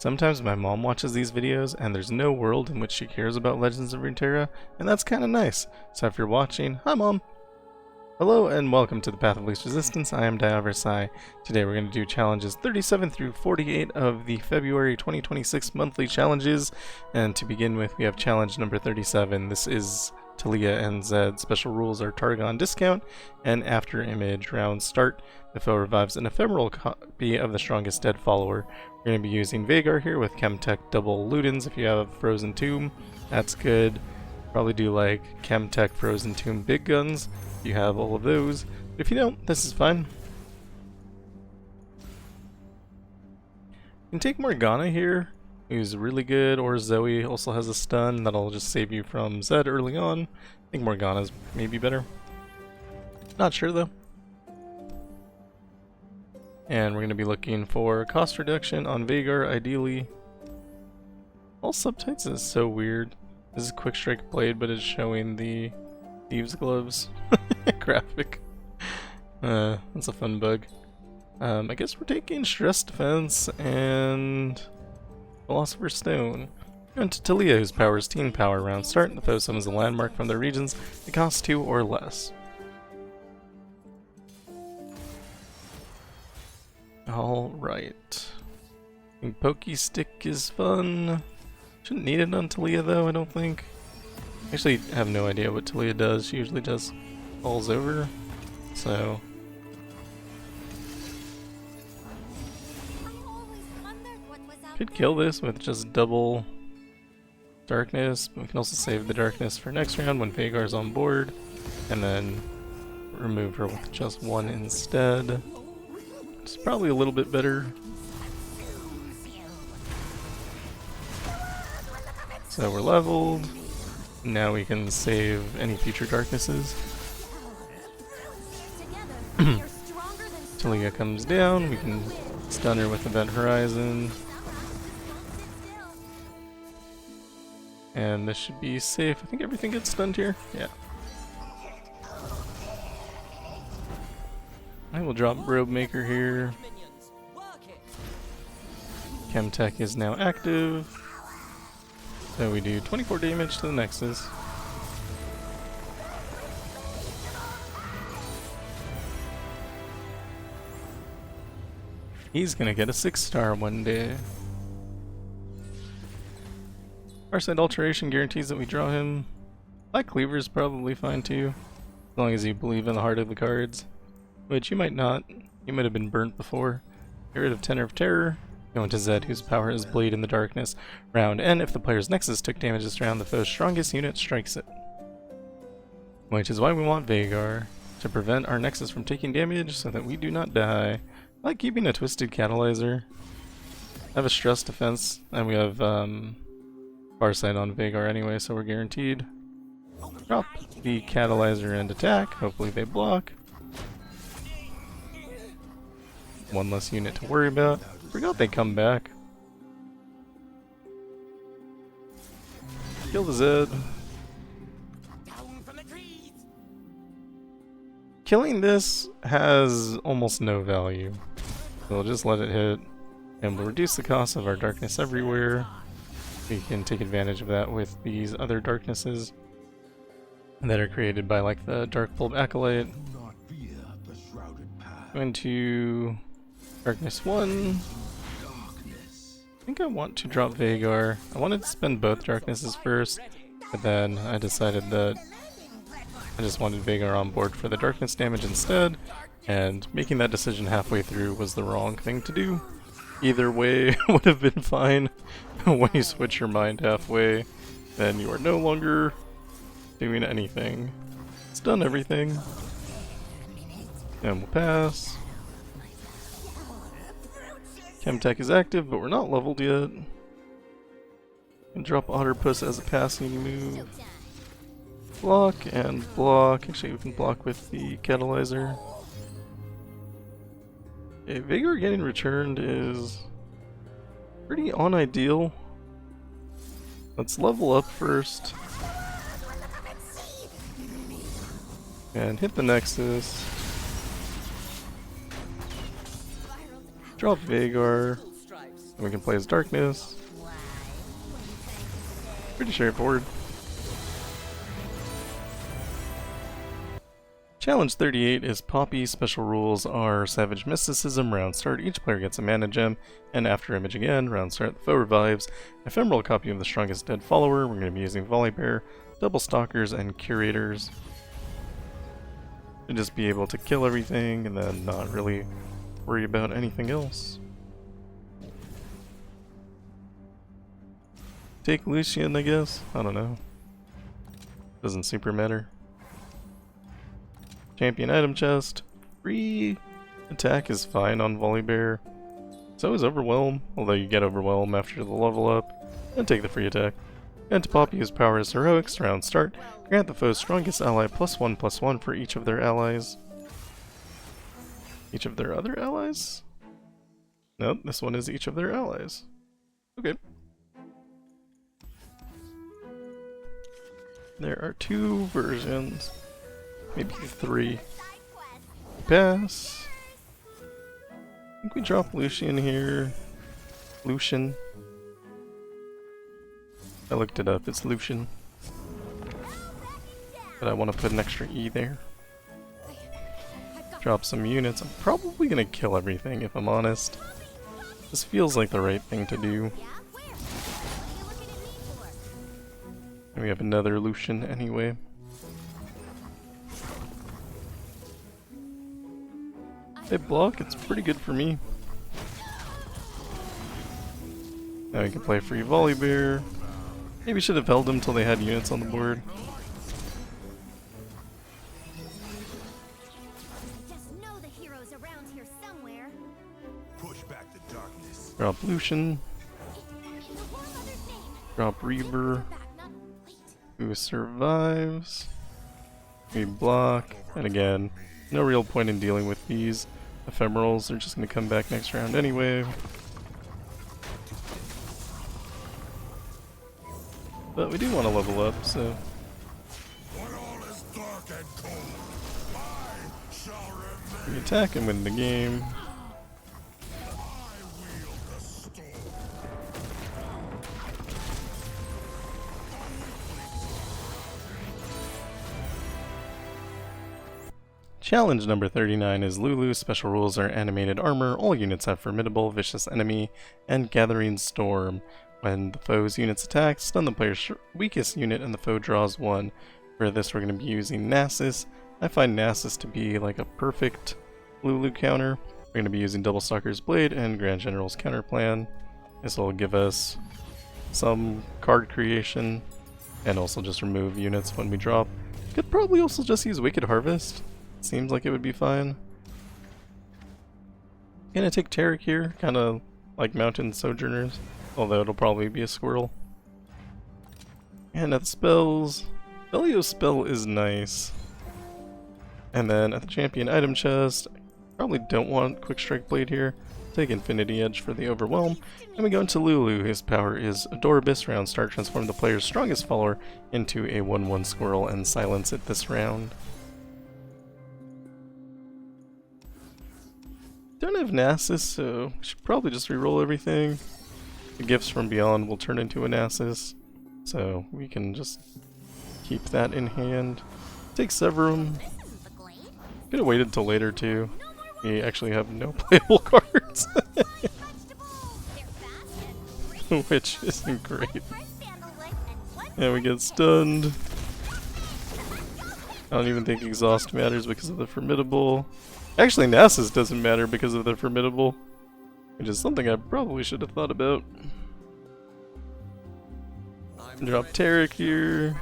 Sometimes my mom watches these videos and there's no world in which she cares about Legends of Runeterra, and that's kinda nice. So if you're watching, hi mom! Hello and welcome to the Path of Least Resistance. I am Diaversai. Today we're going to do challenges 37 through 48 of the February 2026 monthly challenges. And to begin with, we have challenge number 37. This is Taliyah and Zed. Special rules are Targon discount and after image. Round start. The foe revives an ephemeral copy of the strongest dead follower. We're going to be using Veigar here with Chemtech double Ludens. If you have Frozen Tomb, that's good. Probably do like Chemtech Frozen Tomb big guns. You have all of those. If you don't, this is fine. You can take Morgana here, who's really good, or Zoe also has a stun that'll just save you from Zed early on. I think Morgana's maybe better. Not sure though. And we're going to be looking for cost reduction on Veigar, ideally. All subtypes is so weird. This is Quick Strike Blade, but it's showing the Thieves' Gloves graphic. That's a fun bug. I guess we're taking Stress Defense and Philosopher's Stone. And to Taliyah, whose power is Teen Power. Round start, the foe summons a landmark from their regions. It costs 2 or less. Alright. I think Pokey Stick is fun. Shouldn't need it on Taliyah though, I don't think. Actually, I have no idea what Taliyah does. She usually just falls over, so... Could kill this with just double darkness. We can also save the darkness for next round when Veigar's on board, and then remove her with just one instead. It's probably a little bit better. So we're leveled. Now we can save any future darknesses. Taliyah comes down, we can stun her with Event Horizon. And this should be safe. I think everything gets stunned here. Yeah. I will drop Robe Maker here. Chemtech is now active. So we do 24 damage to the Nexus. He's gonna get a 6-star one day. Farsight Alteration guarantees that we draw him. Black Cleaver is probably fine too, as long as you believe in the heart of the cards. Which you might not. You might have been burnt before. Get rid of Tenor of Terror. Go into Zed, whose power is Blade in the Darkness. Round end, if the player's Nexus took damage this round, the foe's strongest unit strikes it. Which is why we want Veigar, to prevent our Nexus from taking damage so that we do not die. I like keeping a Twisted Catalyzer. I have a Stress Defense, and we have Farsight on Veigar anyway, so we're guaranteed. Drop the Catalyzer and attack, hopefully they block. One less unit to worry about. Forgot they come back. Kill the Zed. Killing this has almost no value. We'll just let it hit, and we'll reduce the cost of our darkness everywhere. We can take advantage of that with these other darknesses that are created by like the Dark Bulb Acolyte. Going to Darkness 1. I think I want to drop Veigar. I wanted to spend both Darknesses first, but then I decided that I just wanted Veigar on board for the Darkness damage instead, and making that decision halfway through was the wrong thing to do. Either way would have been fine. When you switch your mind halfway, then you are no longer doing anything. It's done everything. And we'll pass. Chemtech is active, but we're not leveled yet. And drop Otterpuss as a passing move. Block and block. Actually, we can block with the Catalyzer. Okay, Veigar getting returned is pretty unideal. Let's level up first. And hit the Nexus. Drop Veigar. We can play as Darkness. Pretty straightforward. Challenge 38 is Poppy. Special rules are Savage Mysticism, round start, each player gets a mana gem, and after image again, round start, the foe revives. Ephemeral copy of the strongest dead follower. We're going to be using Volibear, double stalkers, and curators. To just be able to kill everything and then not really worry about anything else. Take Lucian, I guess? I don't know. Doesn't super matter. Champion item chest. Free attack is fine on Volibear. So is Overwhelm, although you get Overwhelm after the level up. And take the free attack. And to Poppy, whose power is Heroics, round start. Grant the foe's strongest ally +1/+1 for each of their allies. Each of their other allies? Nope, this one is each of their allies. Okay. There are 2 versions. Maybe 3. Pass. I think we drop Lucian here. Lucian. I looked it up, it's Lucian. But I want to put an extra E there. Drop some units. I'm probably gonna kill everything if I'm honest. This feels like the right thing to do. And we have another Lucian anyway. They block, it's pretty good for me. Now we can play free Volibear. Maybe should have held them till they had units on the board. Drop Lucian. Drop Reaver. Who survives. We block. And again, no real point in dealing with these ephemerals. They're just going to come back next round anyway. But we do want to level up, so... we attack and win the game. Challenge number 39 is Lulu. Special rules are animated armor. All units have formidable, vicious enemy, and gathering storm. When the foe's units attack, stun the player's weakest unit and the foe draws 1. For this we're going to be using Nasus. I find Nasus to be like a perfect Lulu counter. We're going to be using Double Stalker's Blade and Grand General's counter plan. This will give us some card creation and also just remove units when we drop. Could probably also just use Wicked Harvest. Seems like it would be fine. Gonna take Taric here, kinda like Mountain Sojourners, although it'll probably be a squirrel. And at the spells, Belio's spell is nice. And then at the champion item chest, probably don't want Quick Strike Blade here. Take Infinity Edge for the Overwhelm. And we go into Lulu. His power is Adorabus. Round start, transform the player's strongest follower into a 1/1 squirrel and silence it this round. Don't have Nasus, so we should probably just reroll everything. The gifts from beyond will turn into a Nasus, so we can just keep that in hand. Take Severum. Could have waited till later too. We actually have no playable cards, which isn't great. And we get stunned. I don't even think exhaust matters because of the formidable. Actually, Nasus doesn't matter because of the formidable, which is something I probably should have thought about. Drop Taric here.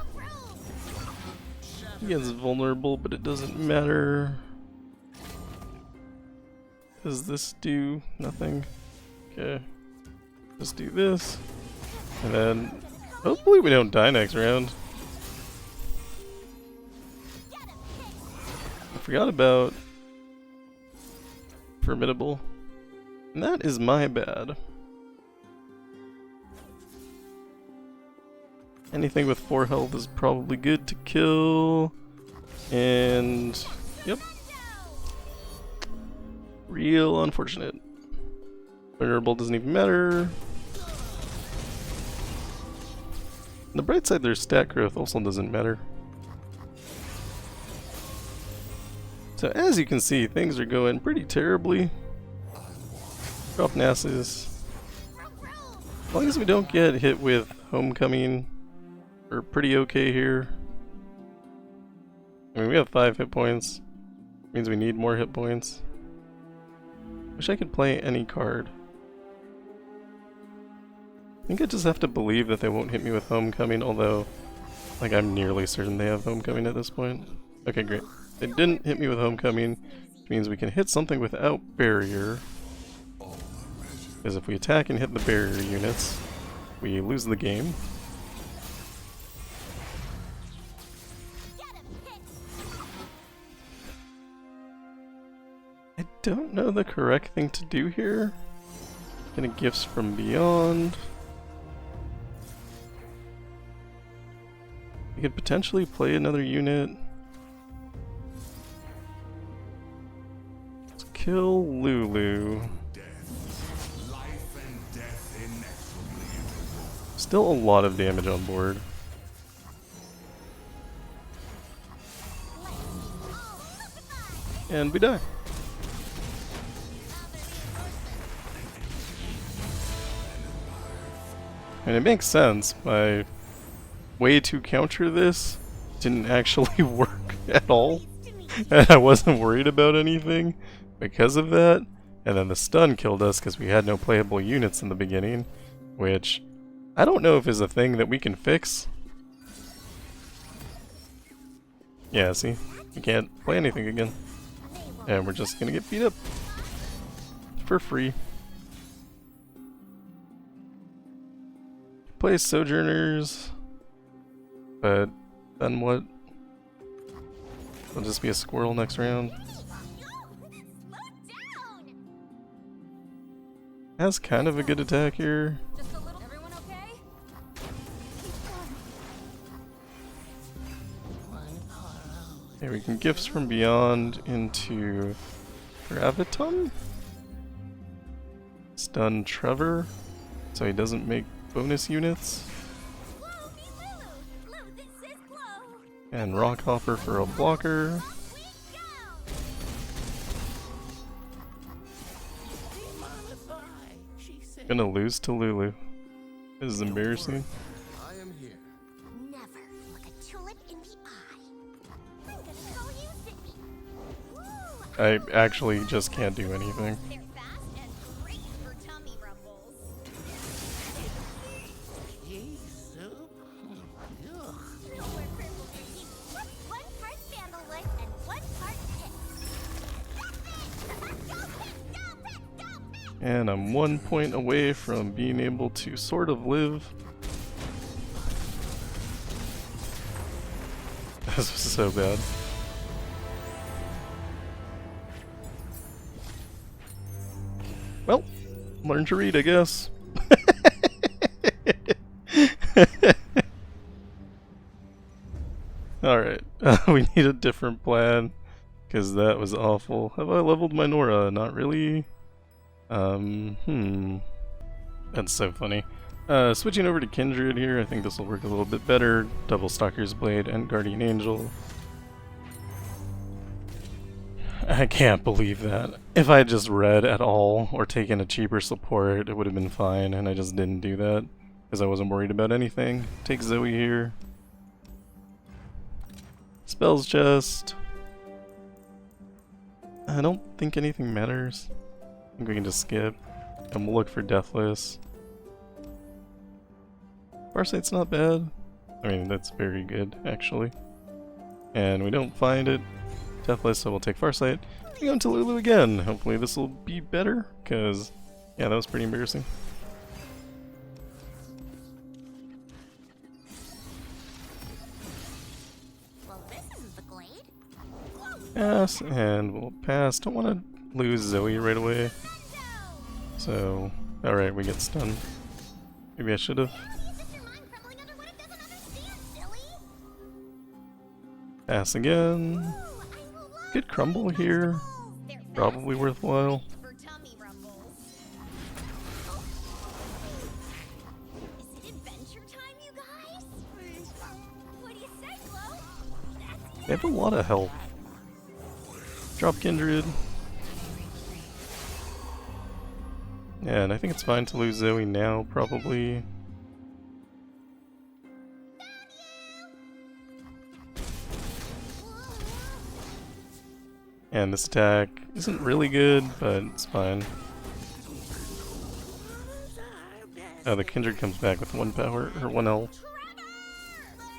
He is vulnerable, but it doesn't matter. Does this do nothing? Okay. Just do this. And then, hopefully we don't die next round. I forgot about formidable. And that is my bad. Anything with 4 health is probably good to kill. And yep. Real unfortunate. Vulnerable doesn't even matter. On the bright side, their stat growth also doesn't matter. So as you can see, things are going pretty terribly. Drop Nasus. As long as we don't get hit with Homecoming, we're pretty okay here. I mean, we have 5 hit points. Means we need more hit points. Wish I could play any card. I think I just have to believe that they won't hit me with Homecoming, although, like, I'm nearly certain they have Homecoming at this point. Okay, great. They didn't hit me with Homecoming, which means we can hit something without Barrier. Because if we attack and hit the Barrier units, we lose the game. I don't know the correct thing to do here. Getting gifts from beyond. We could potentially play another unit. Let's kill Lulu. Still a lot of damage on board. And we die. And it makes sense. My way to counter this didn't actually work at all. And I wasn't worried about anything because of that. And then the stun killed us because we had no playable units in the beginning, which I don't know if is a thing that we can fix. Yeah, see? We can't play anything again. And we're just gonna get beat up. For free. Play Sojourners. But then what? I'll just be a squirrel next round. Has kind of a good attack here. Okay, we can gifts from beyond into Graviton. Stun Trevor, so he doesn't make bonus units. And Rockhopper for a blocker. Gonna lose to Lulu. This is embarrassing. I actually just can't do anything. And I'm 1 point away from being able to sort of live. This was so bad. Well, learn to read, I guess. Alright, we need a different plan, because that was awful. Have I leveled my Nora? Not really. That's so funny. Switching over to Kindred here, I think this will work a little bit better. Double Stalker's Blade and Guardian Angel. I can't believe that. If I had just read at all, or taken a cheaper support, it would have been fine, and I just didn't do that, because I wasn't worried about anything. Take Zoe here. Spells chest. I don't think anything matters. I think we can just skip, and we'll look for Deathless. Farsight's not bad. I mean, that's very good, actually. And we don't find it. Deathless, so we'll take Farsight. We go into Lulu again. Hopefully this will be better, because, yeah, that was pretty embarrassing. Pass, and we'll pass. Don't want to lose Zoe right away. So, alright, we get stunned. Maybe I should have. Pass again. Good crumble here. Probably worthwhile. They have a lot of health. Drop Kindred. Yeah, and I think it's fine to lose Zoe now, probably. And this attack isn't really good, but it's fine. Oh, the Kindred comes back with 1 power, or 1 health.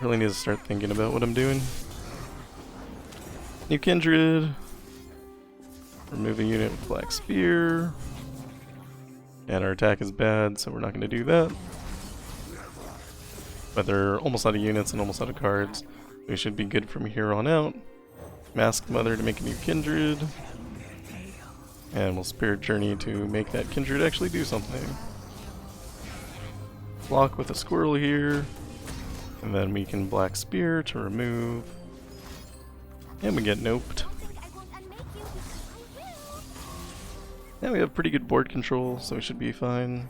Really need to start thinking about what I'm doing. New Kindred. Remove a unit with Black Spear. And our attack is bad, so we're not going to do that. But they're almost out of units and almost out of cards. We should be good from here on out. Mask Mother to make a new Kindred. And we'll Spirit Journey to make that Kindred actually do something. Block with a squirrel here. And then we can Black Spear to remove. And we get noped. Now we have pretty good board control, so we should be fine.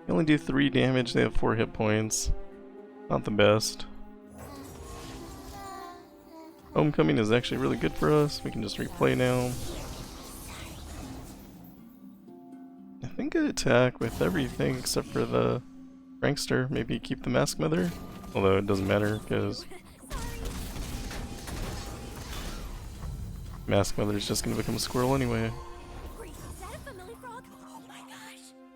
They only do 3 damage, they have 4 hit points. Not the best. Homecoming is actually really good for us. We can just replay now. I think I attack with everything except for the Prankster. Maybe keep the Mask Mother. Although it doesn't matter because Mask Mother is just going to become a squirrel anyway.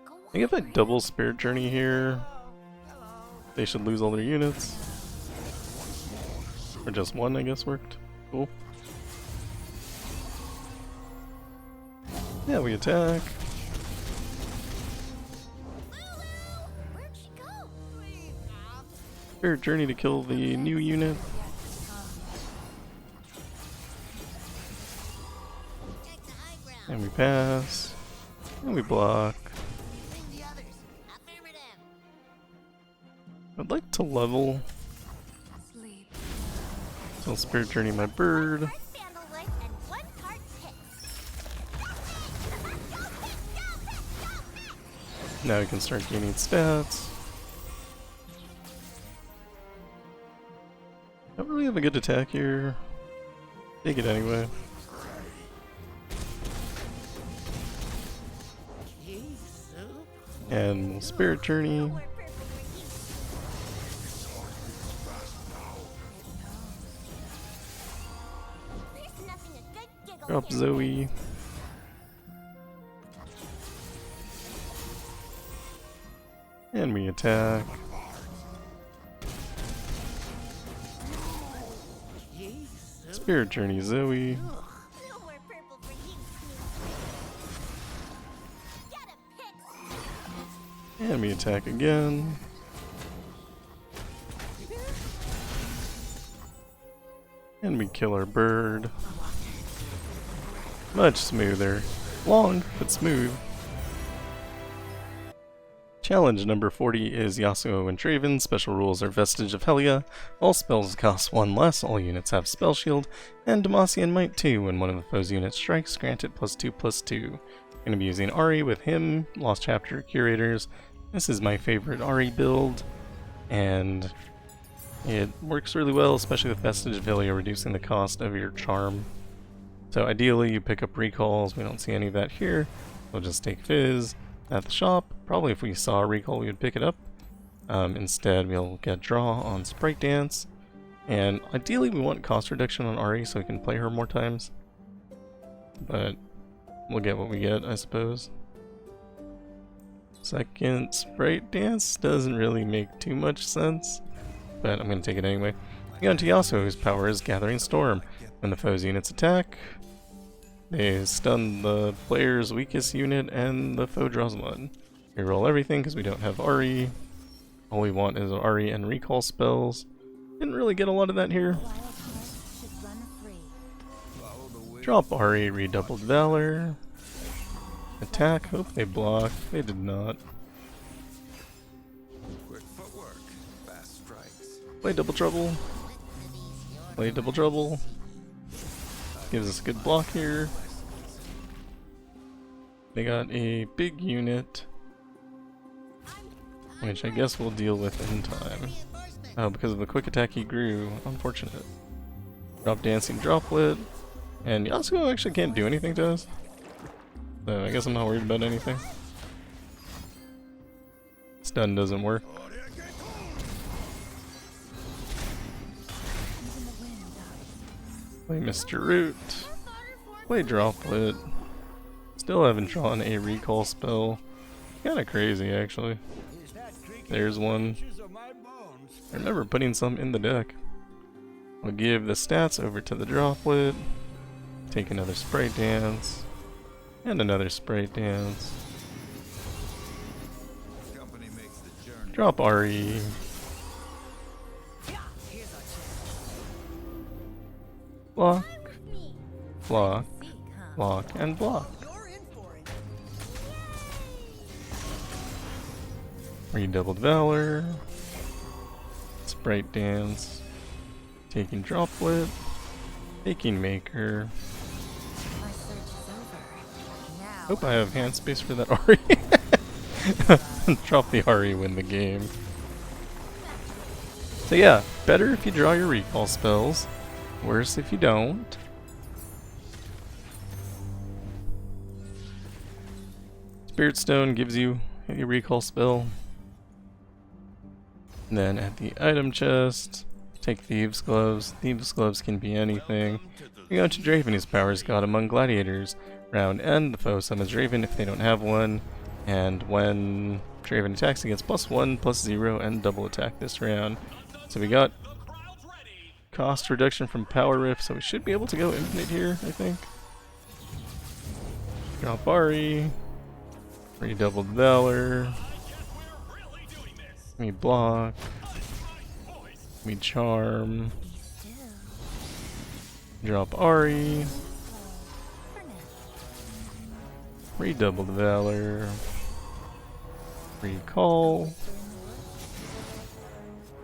I think if I double Spirit Journey here, they should lose all their units. Or just 1, I guess, worked. Cool. Yeah, we attack. Spirit Journey to kill the new unit. And we pass. And we block. I'd like to level. So I'll Spirit Journey my bird. Now we can start gaining stats. Don't really have a good attack here. Take it anyway. And we'll Spirit Journey. Drop Zoe. And we attack. Spirit Journey Zoe. And we attack again. And we kill our bird. Much smoother. Long, but smooth. Challenge number 40 is Yasuo and Draven. Special rules are Vestige of Taliyah. All spells cost 1 less. All units have Spell Shield. And Demacian Might 2. When one of the foe's units strikes, grant it +2/+2. I'm going to be using Ahri with him. Lost Chapter Curators. This is my favorite Ahri build. And it works really well, especially with Vestige of Taliyah reducing the cost of your charm. So ideally you pick up recalls. We don't see any of that here. We'll just take Fizz at the shop. Probably if we saw a recall we would pick it up. Instead we'll get draw on Sprite Dance. And ideally we want cost reduction on Ahri so we can play her more times. But we'll get what we get, I suppose. Second Sprite Dance doesn't really make too much sense, but I'm going to take it anyway. We go into Yasuo, whose power is Gathering Storm. When the foe's units attack, they stun the player's weakest unit and the foe draws 1. We roll everything because we don't have Ahri. All we want is Ahri and recall spells. Didn't really get a lot of that here. Drop Ahri, redoubled Valor. Attack, hope they block. They did not. Play Double Trouble. Play Double Trouble. Gives us a good block here. They got a big unit. which I guess we'll deal with in time. Oh, because of the quick attack he grew. Unfortunate. Drop Dancing Droplet. And Yasuo actually can't do anything to us. So I guess I'm not worried about anything. Stun doesn't work. Play Mr. Root. Play Droplet. Still haven't drawn a recall spell. Kinda crazy, actually. There's one. I remember putting some in the deck. I'll give the stats over to the Droplet. Take another Spray Dance. And another Spray Dance. Drop Ahri. Block. Block. Block. And block. Redoubled Valor. Sprite Dance. Taking Droplet. Taking Maker. Hope I have hand space for that Ahri. Drop the Ahri, win the game. So yeah, better if you draw your recall spells. Worse if you don't. Spirit Stone gives you a recall spell. And then at the item chest, take Thieves' Gloves. Thieves' Gloves can be anything. We go to Draven, whose power is God among gladiators. Round end, the foe summons Draven if they don't have one. And when Draven attacks, he gets +1, +0, and double attack this round. So we got cost reduction from Power Rift, so we should be able to go infinite here, I think. Drop Ahri. Redoubled Valor. We block. We charm. Drop Ahri. Redoubled Valor. Recall.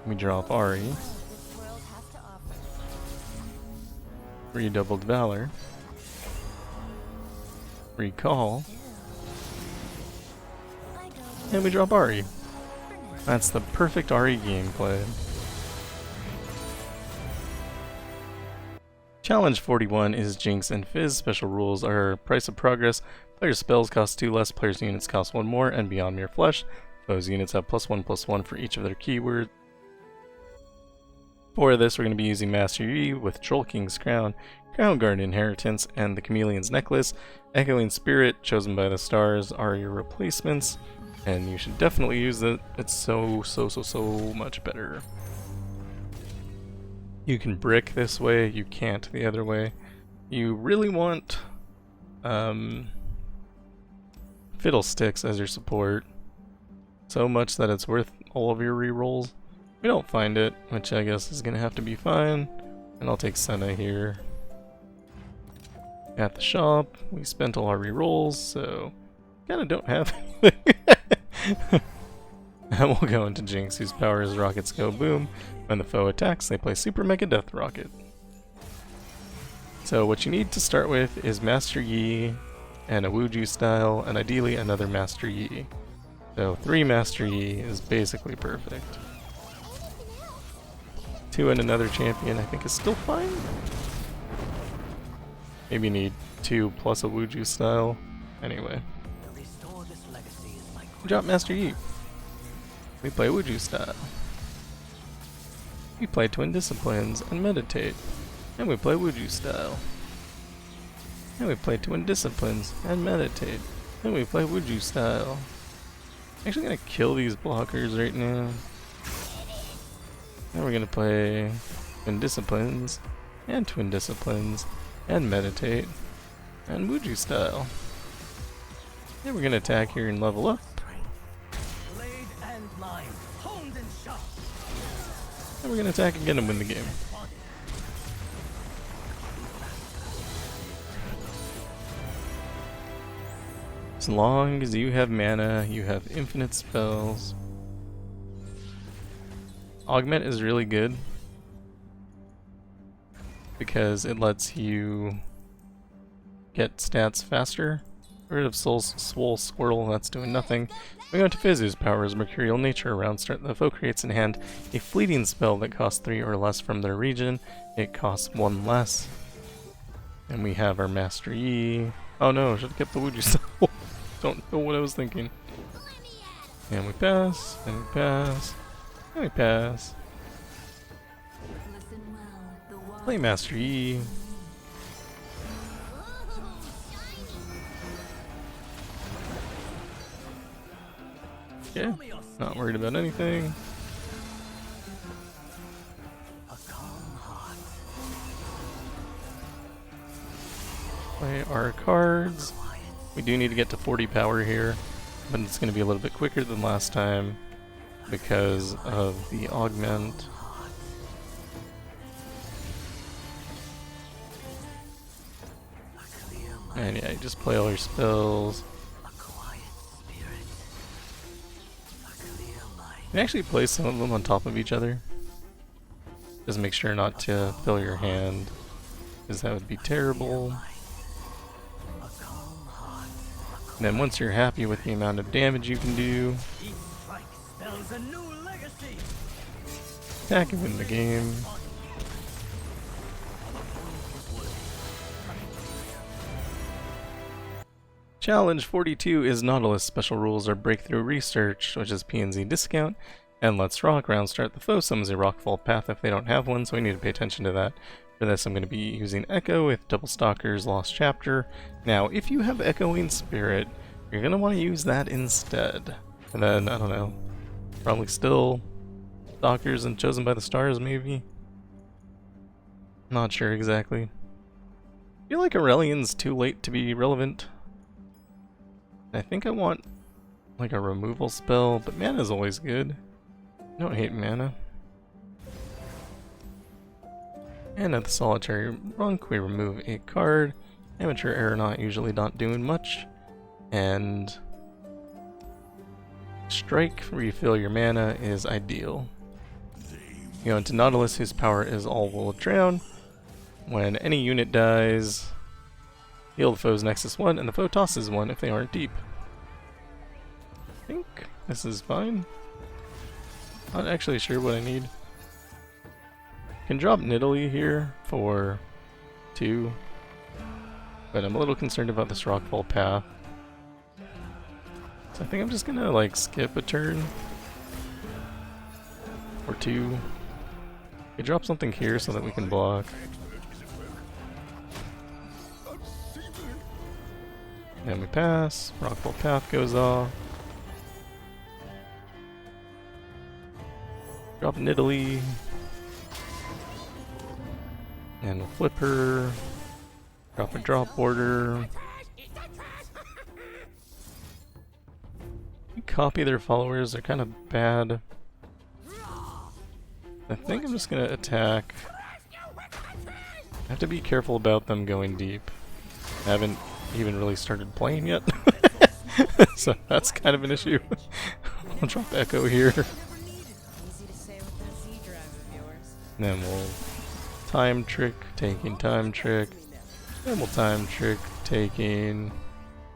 We drop Ahri. Redoubled Valor. Recall. And we drop Ahri. That's the perfect Ahri gameplay. Challenge 41 is Jinx and Fizz. Special rules are Price of Progress. Players' spells cost 2 less, players' units cost 1 more, and Beyond Mere Flesh. Those units have +1/+1 for each of their keywords. For this, we're going to be using Master Yi with Troll King's Crown, Crown Guard Inheritance, and the Chameleon's Necklace. Echoing Spirit, chosen by the stars, are your replacements, and you should definitely use it. It's so much better. You can brick this way, you can't the other way. You really want Fiddlesticks as your support, so much that it's worth all of your rerolls. We don't find it, which I guess is gonna have to be fine, and I'll take Senna here. At the shop, we spent all our rerolls, so kinda don't have anything. And we'll go into Jinx, whose power is Rockets Go Boom. When the foe attacks, they play Super Mega Death Rocket. So what you need to start with is Master Yi and a Wuju style, and ideally another Master Yi. So 3 Master Yi is basically perfect. 2 and another champion I think is still fine. Maybe need 2 plus a Wuju style. Anyway. Drop Master Yi. We play Wuju style. We play Twin Disciplines and Meditate. And we play Wuju style. And we play Twin Disciplines and Meditate. And we play Wuju style. I'm actually gonna kill these blockers right now. And we're gonna play Twin Disciplines and Twin Disciplines and Meditate and Wuju style. And we're gonna attack here and level up. And we're gonna attack again and win the game. As long as you have mana, you have infinite spells. Augment is really good because it lets you get stats faster rid of Swole Squirtle, that's doing nothing. We go into Fizz, whose power is Mercurial Nature. Around start, the foe creates in hand a fleeting spell that costs 3 or less from their region. It costs 1 less. And we have our Master Yi. Oh no, should have kept the Wuju Style. Don't know what I was thinking. And we pass, and we pass, and we pass. Play Master Yi. Yeah, not worried about anything. Play our cards. We do need to get to 40 power here, but it's going to be a little bit quicker than last time because of the augment. And yeah, you just play all your spells. You can actually place some of them on top of each other. Just make sure not to fill your hand, because that would be terrible. And then once you're happy with the amount of damage you can do, attack and win the game. Challenge 42 is Nautilus. Special rules are Breakthrough Research, which is PNZ discount, and Let's Rock. Round start, the foe summons a Rockfall Path if they don't have one, so we need to pay attention to that. For this I'm going to be using Ekko with Double Stalker's Lost Chapter. Now, if you have Echoing Spirit, you're going to want to use that instead. And then, I don't know, probably still Stalkers and Chosen by the Stars, maybe? Not sure exactly. I feel like Aurelion's too late to be relevant. I think I want like a removal spell, but mana's always good. I don't hate mana. And at the Solitary Runk, we remove a card. Amateur Aeronaut usually not doing much. And Strike, refill your mana, is ideal. You go into Nautilus, whose power is All Will Drown. When any unit dies, heal the foe's Nexus 1, and the foe tosses 1 if they aren't deep. I think this is fine. Not actually sure what I need. Can drop Nidalee here for 2, but I'm a little concerned about this Rockfall Path. So I think I'm just gonna like skip a turn or 2. We drop something here so that we can block. And we pass, Rockfall Path goes off. Drop Nidalee. And we'll flip her. Drop a drop border. We copy their followers, they're kind of bad. I think I'm just gonna attack. I have to be careful about them going deep. I haven't even really started playing yet. So that's kind of an issue. I'll drop Ekko here. And then we'll time trick, taking time trick. Then we'll time trick, taking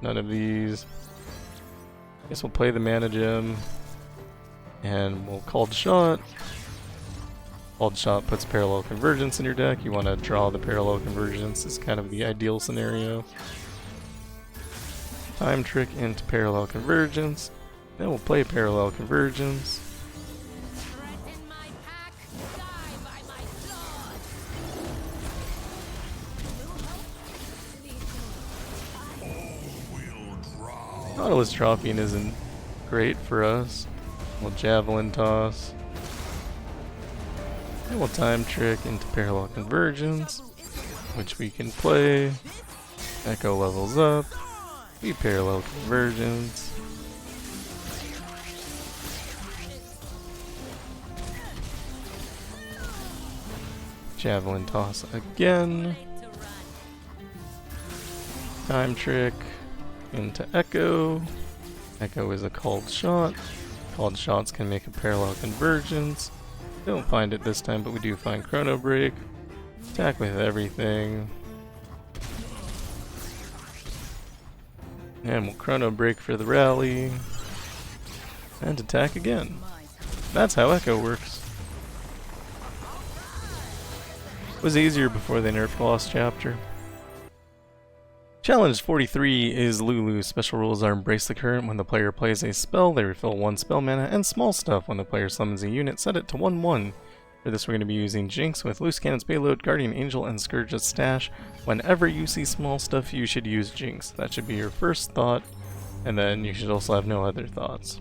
none of these. Guess we'll play the mana gem. And we'll called shot. Called shot puts parallel convergence in your deck. You want to draw the parallel convergence is kind of the ideal scenario. Time trick into parallel convergence. Then we'll play parallel convergence. Nautilus dropping isn't great for us. We'll javelin toss. And we'll time trick into parallel convergence, which we can play. Ekko levels up. We parallel convergence. Javelin toss again. Time trick into Ekko. Ekko is a called shot. Called shots can make a parallel convergence. Don't find it this time, but we do find Chrono Break. Attack with everything. And we'll chrono break for the rally. And attack again. That's how Ekko works. It was easier before they nerfed Lost Chapter. Challenge 43 is Lulu. Special rules are Embrace the Current. When the player plays a spell, they refill 1 spell mana, and Small Stuff. When the player summons a unit, set it to 1/1. For this we're going to be using Jinx with Loose Cannon's Payload, Guardian Angel, and Scourge's Stash. Whenever you see Small Stuff, you should use Jinx. That should be your first thought, and then you should also have no other thoughts.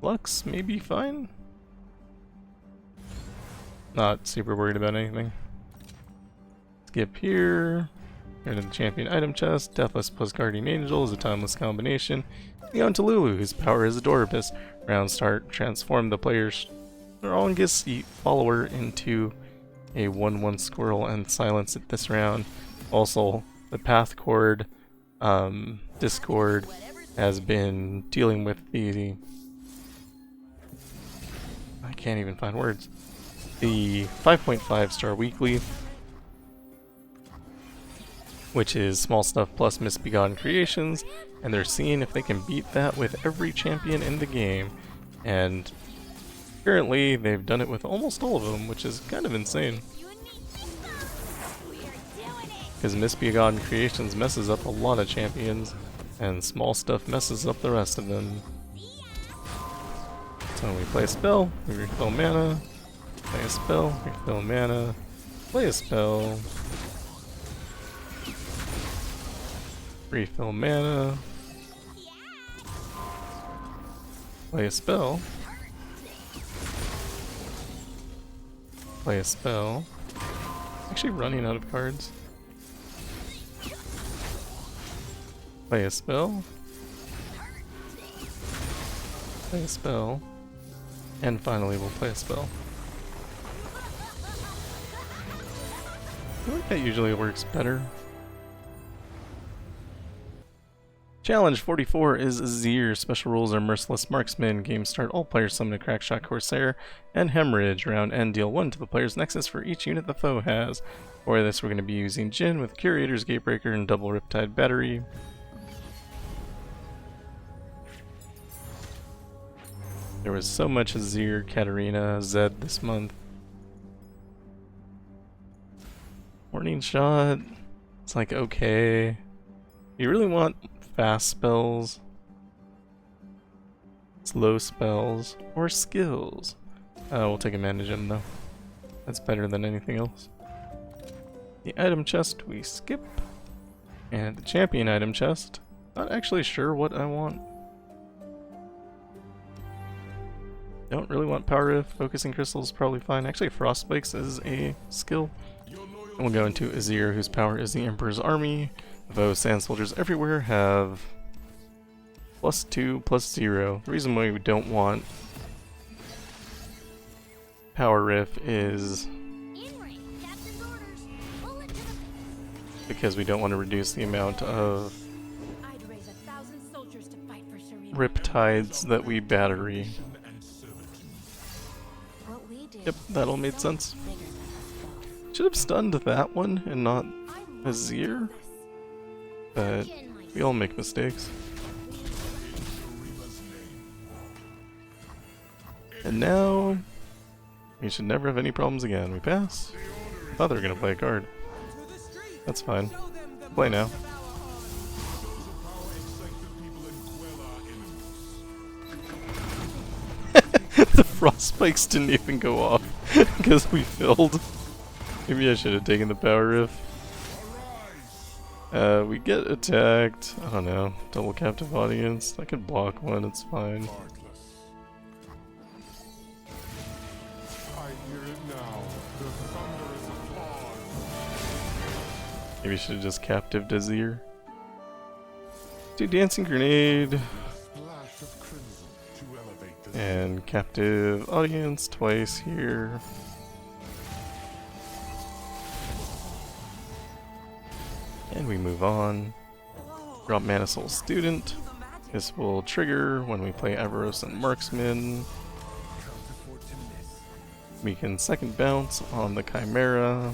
Lux may be fine. Not super worried about anything. Skip here. Go to the champion item chest. Deathless plus Guardian Angel is a timeless combination. We go into Lulu, whose power is Adorabus. Round start, transform the player's strongest follower into a 1/1 squirrel and silence it this round. Also, the Path Cord Discord has been dealing with the... I can't even find words. The 5.5 star weekly, which is Small Stuff plus Misbegotten Creations, and they're seeing if they can beat that with every champion in the game. And currently, they've done it with almost all of them, which is kind of insane. Because Misbegotten Creations messes up a lot of champions, and Small Stuff messes up the rest of them. So we play a spell, we refill mana, play a spell, refill mana, play a spell, refill mana, play a spell, play a spell. Actually running out of cards. Play a spell, play a spell, and finally we'll play a spell. I feel like that usually works better. Challenge 44 is Azir. Special rules are Merciless Marksman. Game start, all players summon a Crackshot Corsair and Hemorrhage. Round end, deal 1 to the player's Nexus for each unit the foe has. For this we're going to be using Jhin with Curator's Gatebreaker and Double Riptide Battery. There was so much Azir, Katarina, Zed this month. Warning Shot, it's like okay. You really want fast spells, slow spells, or skills. We'll take advantage of them though. That's better than anything else. The item chest we skip. And the champion item chest, not actually sure what I want. Don't really want Power Rift, Focusing Crystal is probably fine. Actually, Frost Spikes is a skill. And we'll go into Azir, whose power is the Emperor's Army. Those sand soldiers everywhere have +2, +0. The reason why we don't want Power Rift is because we don't want to reduce the amount of Riptides that we battery. Yep, that all made sense. Should have stunned that one and not Azir, but we all make mistakes. And now we should never have any problems again. We pass. I thought they were gonna play a card. That's fine. Play now. The frost spikes didn't even go off because we filled. Maybe I should have taken the power rift. We get attacked. I don't know. Double captive audience. I could block one. It's fine. Maybe I should have just captived Azir. Do dancing grenade. And captive audience twice here. And we move on. Drop Mana Soul Student. This will trigger when we play Avaros and Marksman. We can second bounce on the Chimera.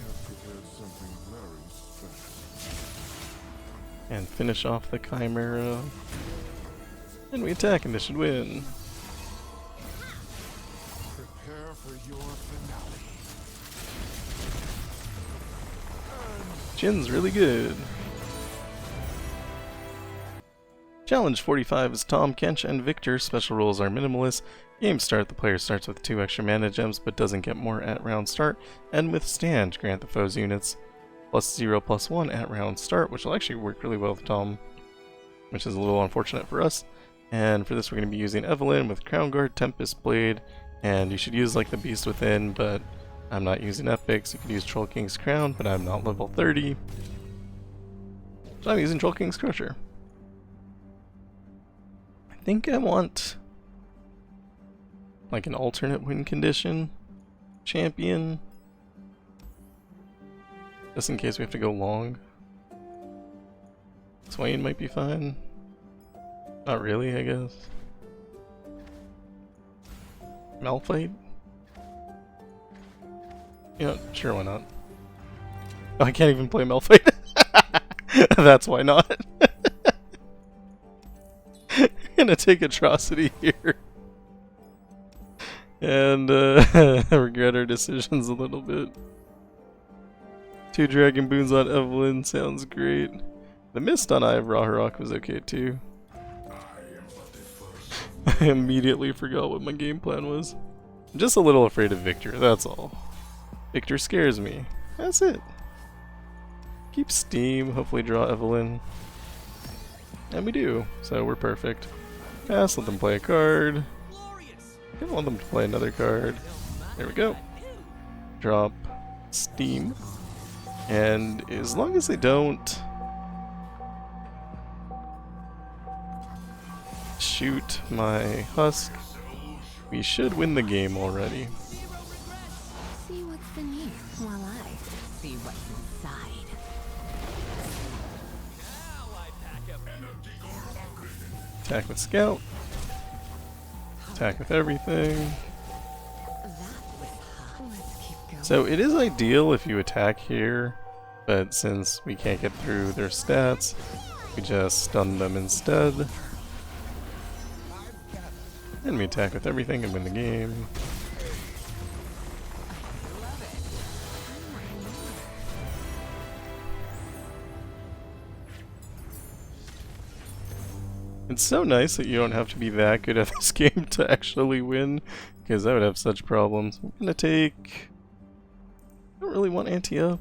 And finish off the Chimera. And we attack and this should win. Prepare for your finale. Jhin's really good. Challenge 45 is Tahm, Kench, and Viktor. Special rules are minimalist. Game start, the player starts with 2 extra mana gems but doesn't get more at round start. And withstand, grant the foe's units +0/+1 at round start, which will actually work really well with Tahm, which is a little unfortunate for us. And for this we're going to be using Evelynn with Crown Guard, Tempest Blade, and you should use like the Beast Within, but I'm not using epics. You could use Troll King's Crown, but I'm not level 30. So I'm using Troll King's Crusher. I think I want like an alternate win condition champion, just in case we have to go long. Swain might be fine. Not really, I guess. Malphite? Yeah, sure, why not? Oh, I can't even play Malphite. That's why not. I'm gonna take Atrocity here. And regret our decisions a little bit. 2 Dragon Boons on Evelynn sounds great. The Mist on Eye of Raharok was okay too. I immediately forgot what my game plan was. I'm just a little afraid of Viktor, that's all. Viktor scares me. That's it. Keep Steam, hopefully draw Evelynn. And we do, so we're perfect. Pass, let them play a card. I don't want them to play another card. There we go. Drop Steam. And as long as they don't shoot my Husk, we should win the game already. See what's beneath while I see what's inside. Attack with Scout. Attack with everything. Let's keep going. So it is ideal if you attack here, but since we can't get through their stats, we just stun them instead. And we attack with everything and win the game. It's so nice that you don't have to be that good at this game to actually win, because I would have such problems. I'm gonna take... I don't really want anti-up.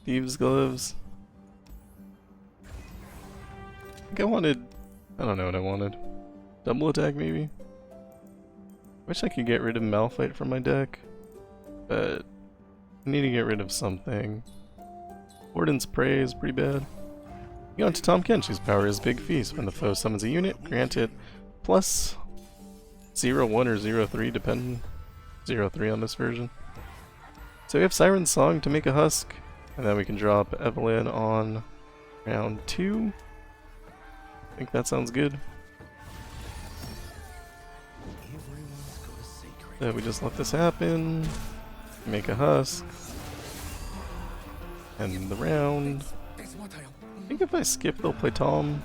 Thieves' Gloves. I think I wanted... I don't know what I wanted. Double attack maybe? Wish I could get rid of Malphite from my deck, but I need to get rid of something. Warden's Prey is pretty bad. You go on to Tahm Kench, whose power is Big Feast. When the foe summons a unit, grant it plus 0/1 or 0/3, depending. 0/3 on this version. So we have Siren's Song to make a Husk, and then we can drop Evelynn on round 2. I think that sounds good. So we just let this happen, make a Husk, end the round. I think if I skip, they'll play Tahm.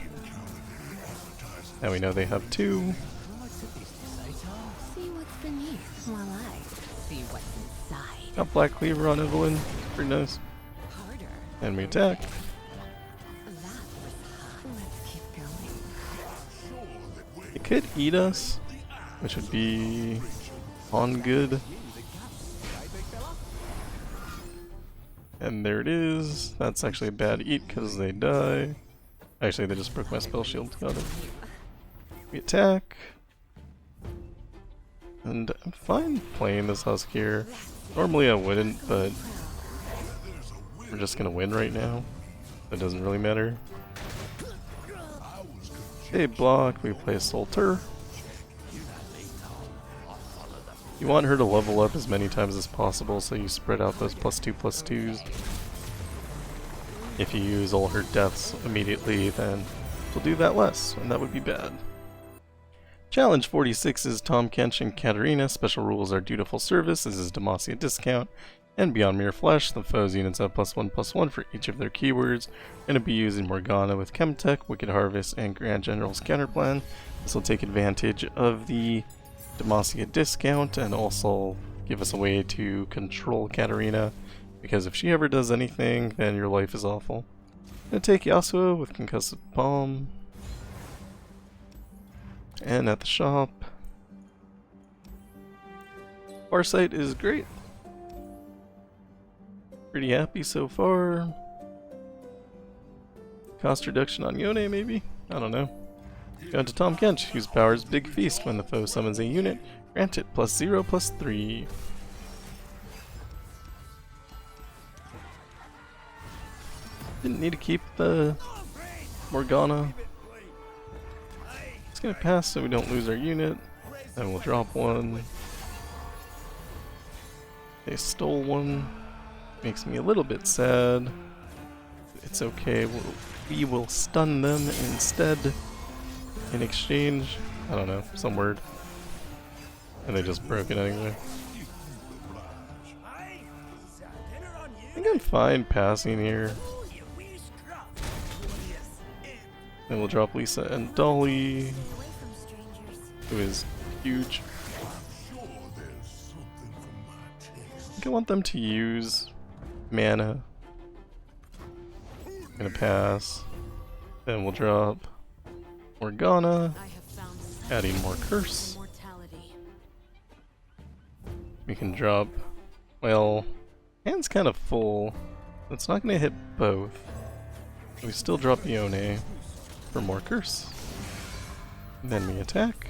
Now we know they have 2. See what's beneath while I see what's inside. Got Black Cleaver on Evelynn, pretty nice. Harder. And we attack. That was hot. Let's keep going. It could eat us, which would be on good. And there it is. That's actually a bad eat because they die. Actually, they just broke my spell shield. Got it. We attack. And I'm fine playing this Husk here. Normally I wouldn't, but we're just gonna win right now. That doesn't really matter. Okay, block. We play Solter. You want her to level up as many times as possible, so you spread out those +2/+2s. If you use all her deaths immediately, then she'll do that less, and that would be bad. Challenge 46 is Tahm, Kench, and Katarina. Special rules are dutiful service. This is Demacia discount. And beyond Mere Flesh, the foe's units have +1/+1 for each of their keywords. We're going to be using Morgana with Chemtech, Wicked Harvest, and Grand General's Counterplan. This will take advantage of the Demacia discount and also give us a way to control Katarina, because if she ever does anything, then your life is awful. I'm going to take Yasuo with Concussive Palm. And at the shop, Farsight is great. Pretty happy so far. Cost reduction on Yone, maybe? I don't know. Going to Tahm Kench, whose powers Big Feast. When the foe summons a unit, grant it +0/+3. Didn't need to keep the Morgana. It's gonna pass so we don't lose our unit. Then we'll drop one. They stole one. Makes me a little bit sad. It's okay, we will stun them instead. In exchange, I don't know, some word. And they just broke it anyway. I think I'm fine passing here. Then we'll drop Lisa and Dolly, who is huge. I think I want them to use mana. I'm gonna pass. Then we'll drop Morgana, adding more curse. We can drop, well, hand's kind of full. It's not gonna hit both. We still drop Yone for more curse. And then we attack.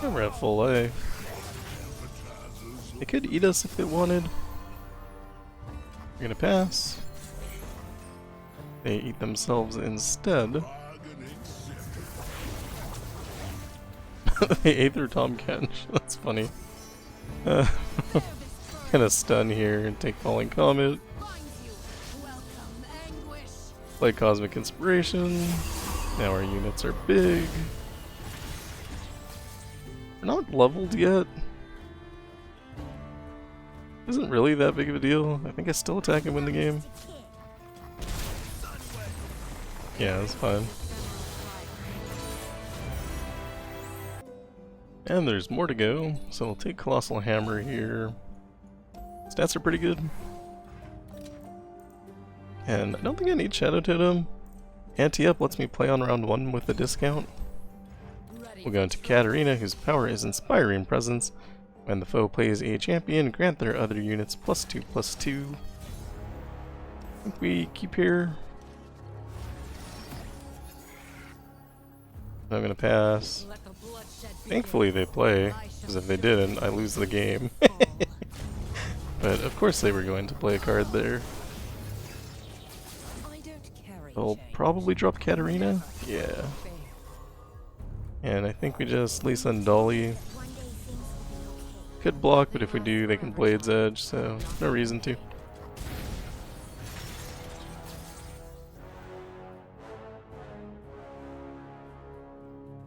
And we're at full A. They could eat us if they wanted. We're gonna pass. They eat themselves instead. They ate their Tahm Kench. That's funny. Gonna stun here and take Falling Comet. Play Cosmic Inspiration. Now our units are big. We're not leveled yet. Isn't really that big of a deal. I think I still attack and win the game. Yeah, that's fine. And there's more to go, so we'll take Colossal Hammer here. Stats are pretty good. And I don't think I need Shadow Totem. Anti-up lets me play on round 1 with a discount. We'll go into Katarina, whose power is Inspiring Presence. When the foe plays a champion, grant their other units +2/+2. I think we keep here. I'm gonna pass. Thankfully they play, because if they didn't, I lose the game. But of course they were going to play a card there. They'll probably drop Katarina? Yeah. And I think we just Lisa and Dolly. Could block, but if we do, they can Blade's Edge, so no reason to.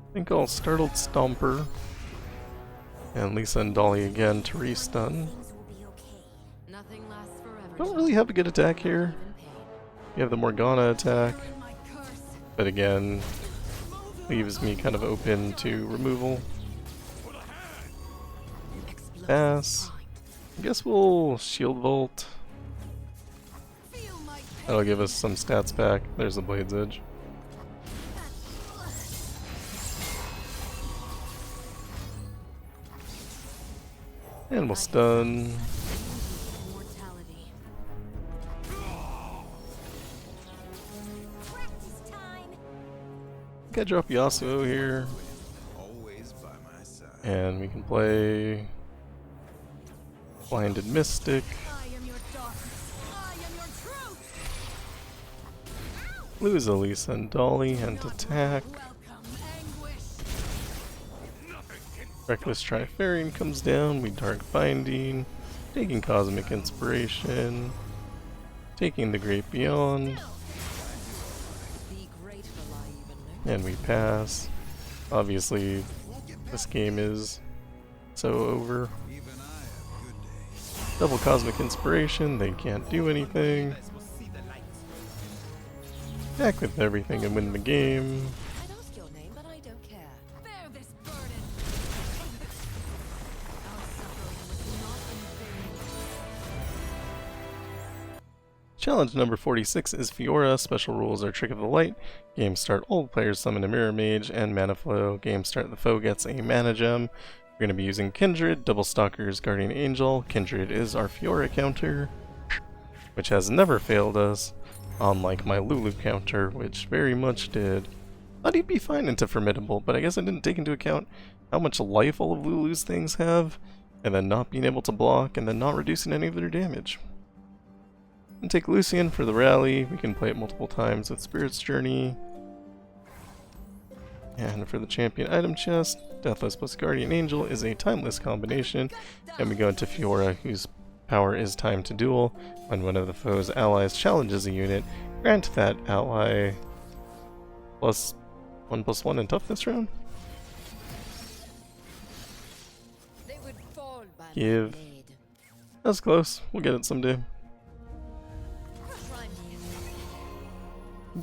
I think I'll Startled Stomper. And Lisa and Dolly again to restun. Don't really have a good attack here. You have the Morgana attack, but again, leaves me kind of open to removal. Pass. I guess we'll Shield Volt. That'll give us some stats back. There's the Blade's Edge. And we'll stun. I think I drop Yasuo here. And we can play Blinded Mystic. Lose Elisa and Dolly and attack. Reckless Trifarian comes down, we Dark Binding, taking Cosmic Inspiration, taking the Great Beyond, and we pass. Obviously, this game is so over. Double Cosmic Inspiration, they can't do anything. Attack with everything and win the game. I'd ask your name, but I don't care. Bear this burden. Our suffering was not in vain. Challenge number 46 is Fiora. Special rules are Trick of the Light. Game start, all players summon a Mirror Mage, and Mana Flow. Game start, the foe gets a Mana Gem. We're going to be using Kindred, Double Stalkers, Guardian Angel. Kindred is our Fiora counter, which has never failed us, unlike my Lulu counter, which very much did. Thought he'd be fine into Formidable, but I guess I didn't take into account how much life all of Lulu's things have, and then not being able to block, and then not reducing any of their damage. And take Lucian for the rally. We can play it multiple times with Spirit's Journey. And for the champion item chest, Deathless plus Guardian Angel is a timeless combination. And we go into Fiora, whose power is time to duel. When one of the foe's allies challenges a unit, grant that ally +1/+1 in toughness round. They would fall by my Give. blade. That's close. We'll get it someday. Try me.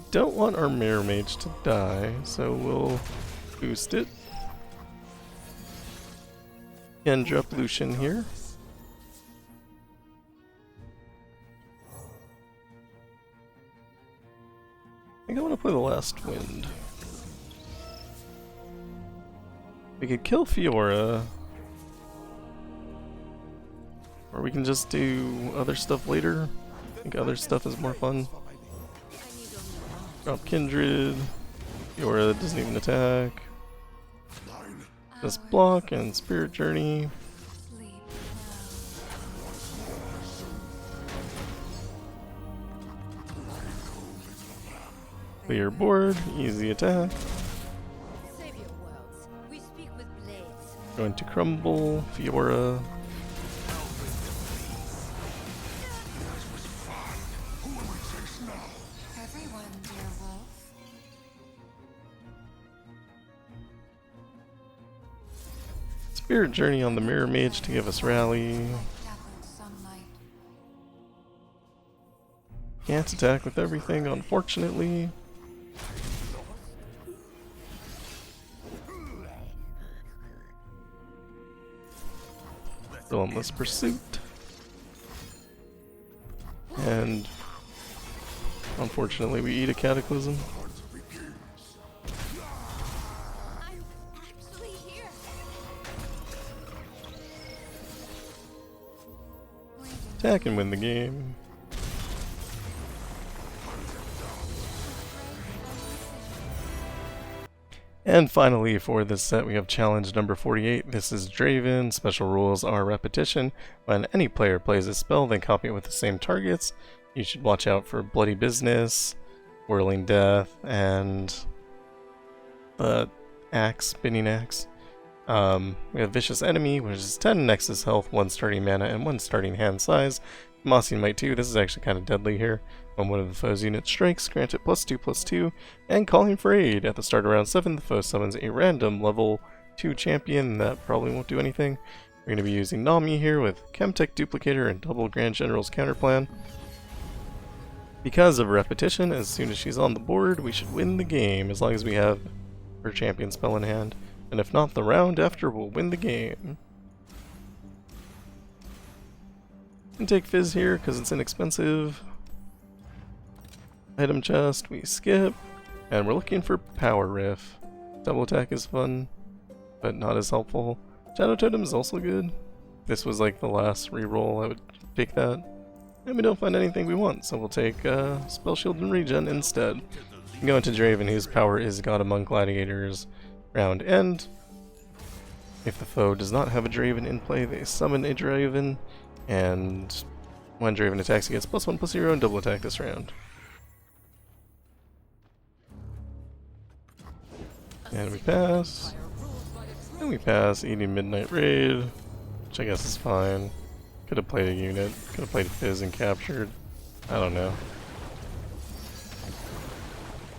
Don't want our Mirror Mage to die, so we'll boost it. And drop Lucian here. I think I want to play the Last Wind. We could kill Fiora. Or we can just do other stuff later. I think other stuff is more fun. Drop Kindred. Fiora doesn't even attack. Just block and Spirit Journey. Clear board, easy attack. Save your worlds. We speak with blades. Going to crumble, Fiora. Everyone, dear wolf. Spirit Journey on the Mirror Mage to give us rally. Can't attack with everything, unfortunately. Relentless Pursuit. And unfortunately we eat a Cataclysm. I'm actually here. Attack and win the game. And finally, for this set, we have challenge number 48. This is Draven. Special rules are repetition. When any player plays a spell, they copy it with the same targets. You should watch out for Bloody Business, Whirling Death, and the Axe, Spinning Axe. We have Vicious Enemy, which is 10 Nexus health, 1 starting mana, and 1 starting hand size. Mossing Might 2, this is actually kind of deadly here. When one of the foe's units strikes, grant it +2/+2, and calling for aid. At the start of round 7, the foe summons a random level 2 champion. That probably won't do anything. We're going to be using Nami here with Chemtech Duplicator and double Grand General's Counterplan. Because of repetition, as soon as she's on the board, we should win the game, as long as we have her champion spell in hand. And if not, the round after will win the game. And take Fizz here, because it's inexpensive. Item chest, we skip. And we're looking for Power Riff. Double attack is fun, but not as helpful. Shadow Totem is also good. This was like the last reroll, I would pick that. And we don't find anything we want, so we'll take Spell Shield and Regen instead. We go into Draven, whose power is God Among Gladiators. Round end. If the foe does not have a Draven in play, they summon a Draven. And when Draven attacks, he gets +1/+0 and double attack this round. And we pass. And we pass, eating Midnight Raid, which I guess is fine. Could have played a unit, could have played Fizz and captured. I don't know.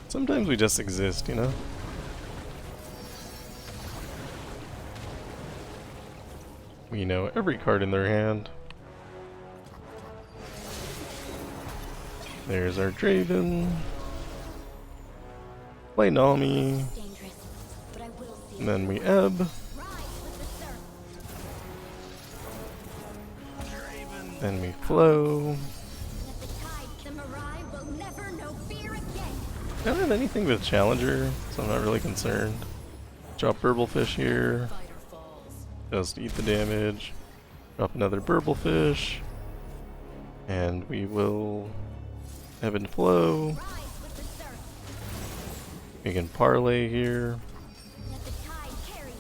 Sometimes we just exist, you know? We know every card in their hand. There's our Draven. Play Nami. Dangerous, but I will see. And then we ebb. Rise with the surf. Then we flow. Let the tide, the Mirai will never know fear again. I don't have anything with Challenger, so I'm not really concerned. Drop Burblefish here. Just eat the damage. Drop another Burblefish. And we will ebb and flow. Rise with the surf. We can parlay here. Let the tide carry you.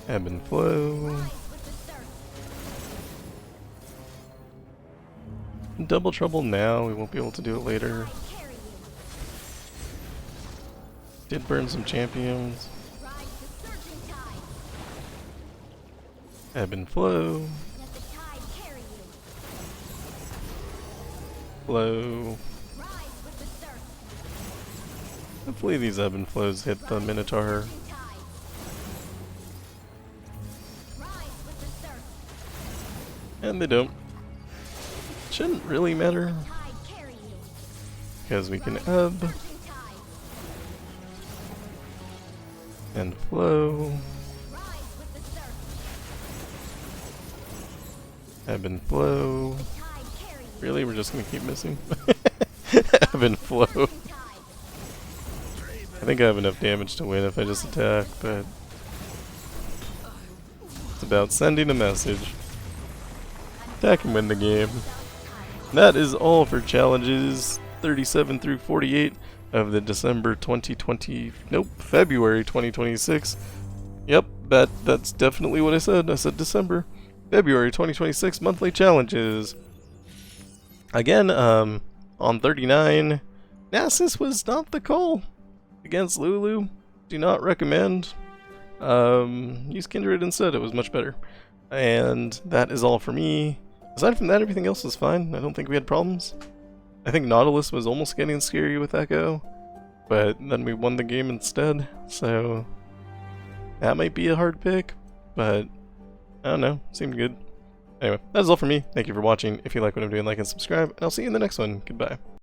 Ebb and flow. Rise with the surf. Double trouble now, we won't be able to do it later. Tide carry you. Did burn some champions. Ride the surging tide. Ebb and flow. Let the tide carry you. Flow. Rise with the surf. Hopefully these ebb and flows hit the Minotaur. Surging tide. Rise with the surf. And they don't. Shouldn't really matter, Tide carry you. because we can ebb Surging tide. and flow. Rise with the surf. Ebb and flow. Tide carry you. Really, we're just gonna keep missing? Ebb and flow. Tide. I think I have enough damage to win if I just attack, but it's about sending a message. Attack and win the game. That is all for challenges 37 through 48 of the February 2026. Yep, that's definitely what I said. I said February 2026 monthly challenges. Again, on 39, Nasus was not the call against Lulu. Do not recommend. Use Kindred instead, it was much better. And that is all for me. Aside from that, everything else was fine. I don't think we had problems. I think Nautilus was almost getting scary with Ekko, but then we won the game instead, so that might be a hard pick, but I don't know, seemed good. Anyway, that is all for me. Thank you for watching. If you like what I'm doing, like and subscribe, and I'll see you in the next one. Goodbye.